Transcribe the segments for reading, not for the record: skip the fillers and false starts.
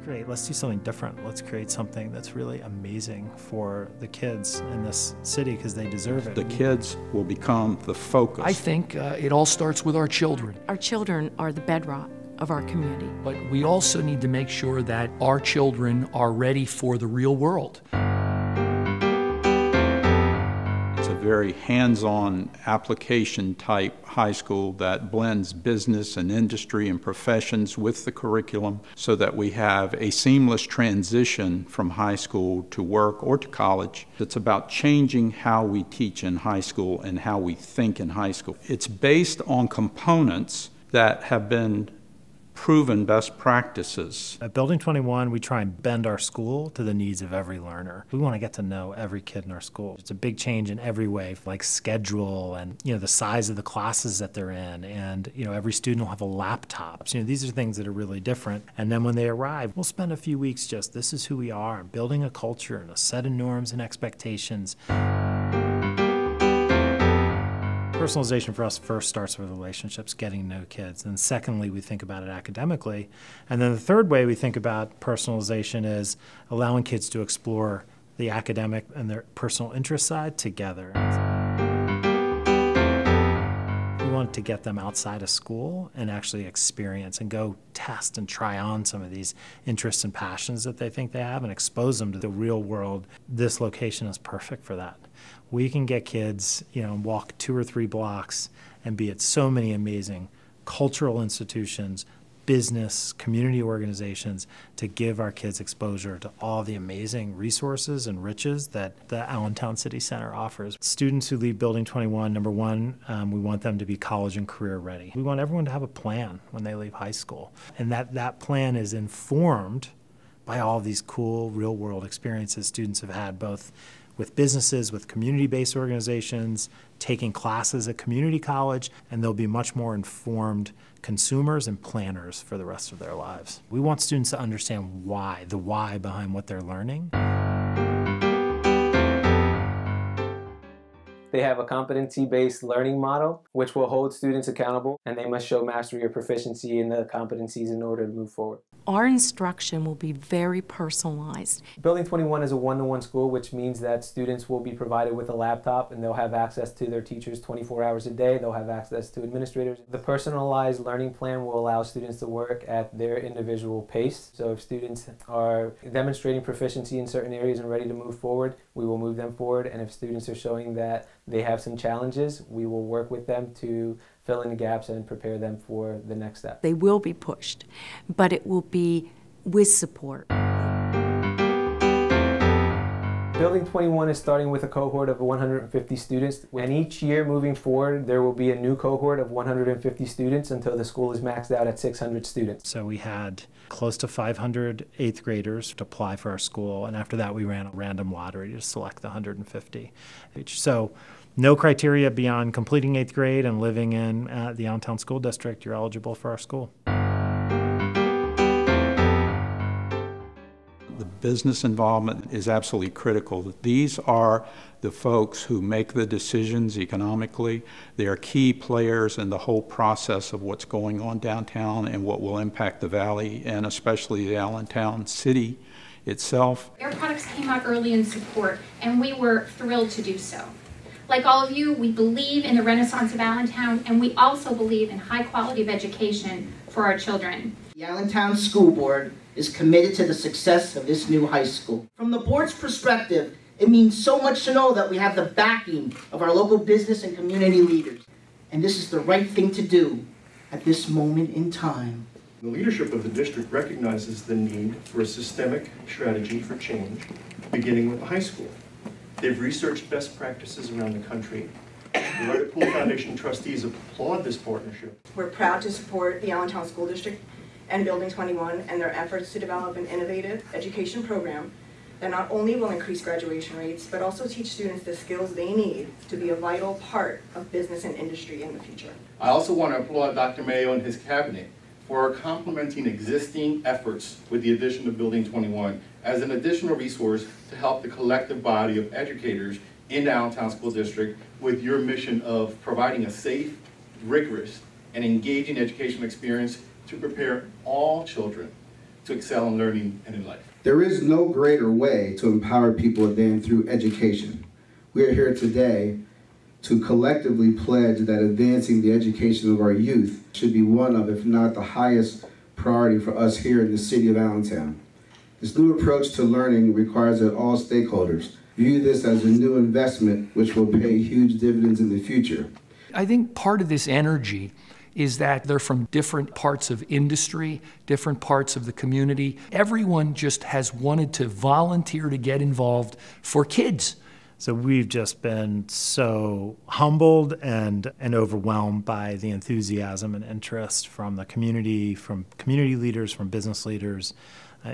great, let's do something different. Let's create something that's really amazing for the kids in this city because they deserve it. The kids will become the focus. I think it all starts with our children. Our children are the bedrock of our community. But we also need to make sure that our children are ready for the real world. It's a very hands-on application type high school that blends business and industry and professions with the curriculum so that we have a seamless transition from high school to work or to college. It's about changing how we teach in high school and how we think in high school. It's based on components that have been proven best practices. At Building 21, we try and bend our school to the needs of every learner. We want to get to know every kid in our school. It's a big change in every way, like schedule and the size of the classes that they're in, and every student will have a laptop. So, these are things that are really different. And then when they arrive, we'll spend a few weeks just, this is who we are, building a culture and a set of norms and expectations. Personalization for us first starts with relationships, getting to know kids. And secondly, we think about it academically. And then the third way we think about personalization is allowing kids to explore the academic and their personal interest side together. We want to get them outside of school and actually experience and go test and try on some of these interests and passions that they think they have and expose them to the real world. This location is perfect for that. We can get kids, walk 2 or 3 blocks and be at so many amazing cultural institutions, business, community organizations to give our kids exposure to all the amazing resources and riches that the Allentown City Center offers. Students who leave Building 21, number one, we want them to be college and career ready. We want everyone to have a plan when they leave high school. And that plan is informed by all these cool real world experiences students have had both with businesses, with community-based organizations, taking classes at community college, and they'll be much more informed consumers and planners for the rest of their lives. We want students to understand why, the why behind what they're learning. They have a competency-based learning model, which will hold students accountable, and they must show mastery or proficiency in the competencies in order to move forward. Our instruction will be very personalized. Building 21 is a one-to-one school, which means that students will be provided with a laptop and they'll have access to their teachers 24 hours a day. They'll have access to administrators. The personalized learning plan will allow students to work at their individual pace. So if students are demonstrating proficiency in certain areas and ready to move forward, we will move them forward. And if students are showing that they have some challenges, we will work with them to fill in the gaps and prepare them for the next step. They will be pushed, but it will be with support. Building 21 is starting with a cohort of 150 students, and each year moving forward there will be a new cohort of 150 students until the school is maxed out at 600 students. So we had close to 500 8th graders to apply for our school, and after that we ran a random lottery to select the 150 each. So no criteria beyond completing 8th grade and living in the Allentown School District. You're eligible for our school. The business involvement is absolutely critical. These are the folks who make the decisions economically. They are key players in the whole process of what's going on downtown and what will impact the valley and especially the Allentown city itself. Air Products came out early in support, and we were thrilled to do so. Like all of you, we believe in the renaissance of Allentown, and we also believe in high quality of education for our children. The Allentown School Board is committed to the success of this new high school. From the board's perspective, it means so much to know that we have the backing of our local business and community leaders. And this is the right thing to do at this moment in time. The leadership of the district recognizes the need for a systemic strategy for change, beginning with the high school. They've researched best practices around the country. The Leonard Poole Foundation trustees applaud this partnership. We're proud to support the Allentown School District and Building 21 and their efforts to develop an innovative education program that not only will increase graduation rates, but also teach students the skills they need to be a vital part of business and industry in the future. I also want to applaud Dr. Mayo and his cabinet for complementing existing efforts with the addition of Building 21 as an additional resource to help the collective body of educators in the Allentown School District with your mission of providing a safe, rigorous, and engaging educational experience to prepare all children to excel in learning and in life. There is no greater way to empower people than through education. We are here today to collectively pledge that advancing the education of our youth should be one of, if not the highest priority for us here in the city of Allentown. This new approach to learning requires that all stakeholders view this as a new investment which will pay huge dividends in the future. I think part of this energy is that they're from different parts of industry, different parts of the community. Everyone just has wanted to volunteer to get involved for kids. So we've just been so humbled and overwhelmed by the enthusiasm and interest from the community, from community leaders, from business leaders,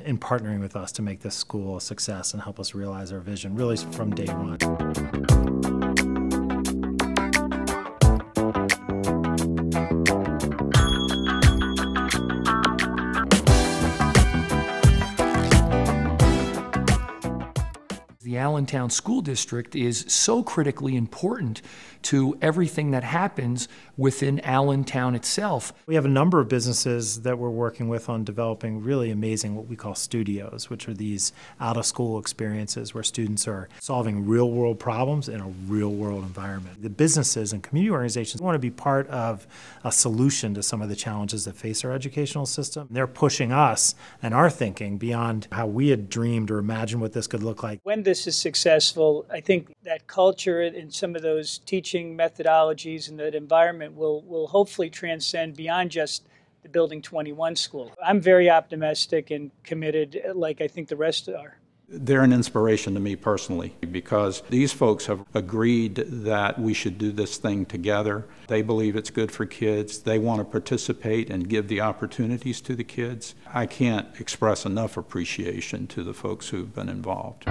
in partnering with us to make this school a success and help us realize our vision, really from day one. The Allentown School District is so critically important to everything that happens within Allentown itself. We have a number of businesses that we're working with on developing really amazing what we call studios, which are these out-of-school experiences where students are solving real-world problems in a real-world environment. The businesses and community organizations want to be part of a solution to some of the challenges that face our educational system. They're pushing us and our thinking beyond how we had dreamed or imagined what this could look like. When this is successful, I think that culture and some of those teaching methodologies and that environment will hopefully transcend beyond just the Building 21 school. I'm very optimistic and committed, like I think the rest are. They're an inspiration to me personally because these folks have agreed that we should do this thing together. They believe it's good for kids. They want to participate and give the opportunities to the kids. I can't express enough appreciation to the folks who've been involved.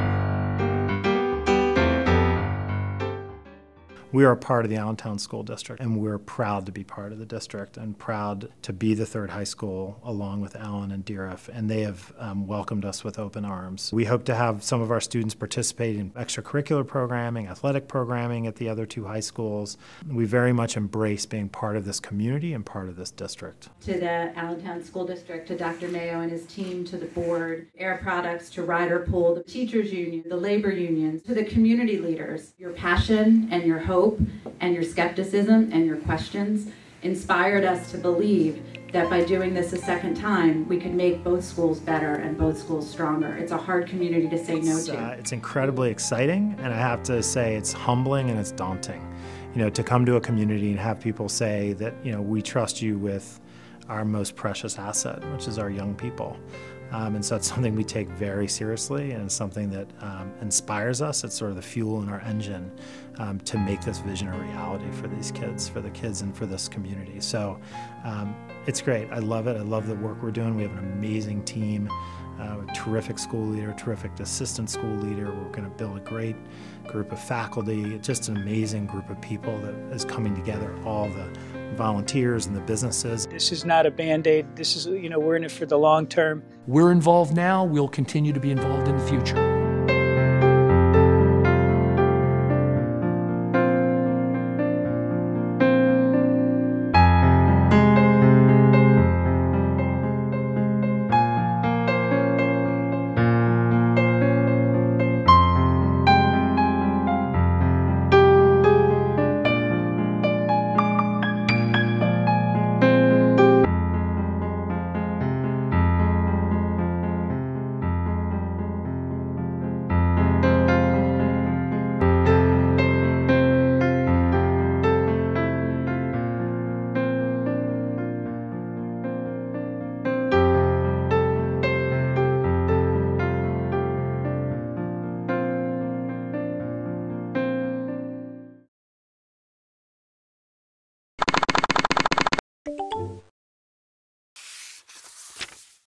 We are a part of the Allentown School District, and we're proud to be part of the district and proud to be the third high school along with Allen and Deeriff, and they have welcomed us with open arms. We hope to have some of our students participate in extracurricular programming, athletic programming at the other two high schools. We very much embrace being part of this community and part of this district. To the Allentown School District, to Dr. Mayo and his team, to the board, Air Products, to Rider Pool, the teachers union, the labor unions, to the community leaders, your passion and your hope and your skepticism and your questions inspired us to believe that by doing this a second time, we could make both schools better and both schools stronger. It's a hard community to say no to. It's incredibly exciting, and I have to say it's humbling and it's daunting. You know, to come to a community and have people say that, you know, we trust you with our most precious asset, which is our young people. And so it's something we take very seriously, and it's something that inspires us. It's sort of the fuel in our engine to make this vision a reality for these kids, for the kids and for this community. So it's great. I love it. I love the work we're doing. We have an amazing team, a terrific school leader, terrific assistant school leader. We're going to build a great group of faculty, just an amazing group of people that is coming together, all the volunteers and the businesses. This is not a Band-Aid. This is, you know, we're in it for the long term. We're involved now. We'll continue to be involved in the future.